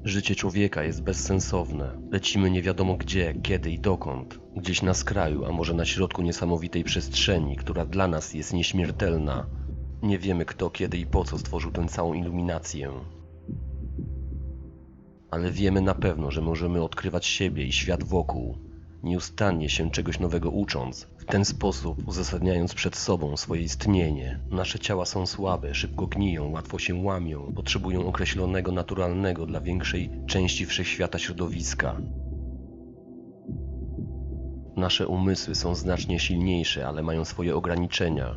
Życie człowieka jest bezsensowne. Lecimy nie wiadomo gdzie, kiedy i dokąd. Gdzieś na skraju, a może na środku niesamowitej przestrzeni, która dla nas jest nieśmiertelna. Nie wiemy kto, kiedy i po co stworzył tę całą iluminację. Ale wiemy na pewno, że możemy odkrywać siebie i świat wokół, nieustannie się czegoś nowego ucząc, w ten sposób uzasadniając przed sobą swoje istnienie. Nasze ciała są słabe, szybko gniją, łatwo się łamią, potrzebują określonego, naturalnego dla większej części wszechświata środowiska. Nasze umysły są znacznie silniejsze, ale mają swoje ograniczenia.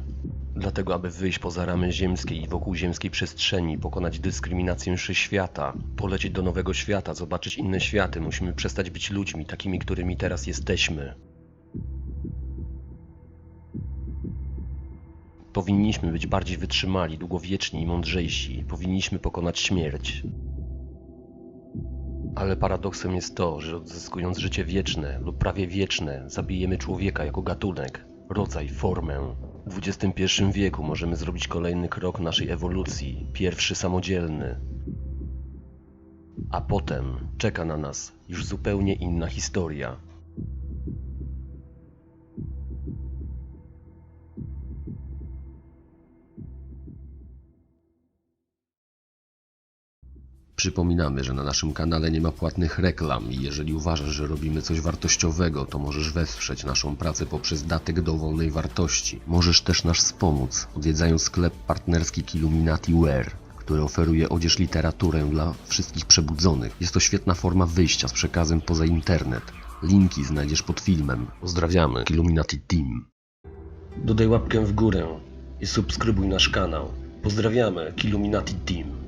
Dlatego, aby wyjść poza ramy ziemskiej i wokół ziemskiej przestrzeni, pokonać dyskryminację wszechświata, polecieć do nowego świata, zobaczyć inne światy, musimy przestać być ludźmi, takimi, którymi teraz jesteśmy. Powinniśmy być bardziej wytrzymali, długowieczni i mądrzejsi. Powinniśmy pokonać śmierć. Ale paradoksem jest to, że odzyskując życie wieczne lub prawie wieczne, zabijemy człowieka jako gatunek, rodzaj, formę. W XXI wieku możemy zrobić kolejny krok naszej ewolucji, pierwszy samodzielny. A potem czeka na nas już zupełnie inna historia. Przypominamy, że na naszym kanale nie ma płatnych reklam i jeżeli uważasz, że robimy coś wartościowego, to możesz wesprzeć naszą pracę poprzez datek dowolnej wartości. Możesz też nas wspomóc, odwiedzając sklep partnerski Illuminati Wear, który oferuje odzież, literaturę dla wszystkich przebudzonych. Jest to świetna forma wyjścia z przekazem poza internet. Linki znajdziesz pod filmem. Pozdrawiamy, Illuminati Team. Dodaj łapkę w górę i subskrybuj nasz kanał. Pozdrawiamy, Illuminati Team.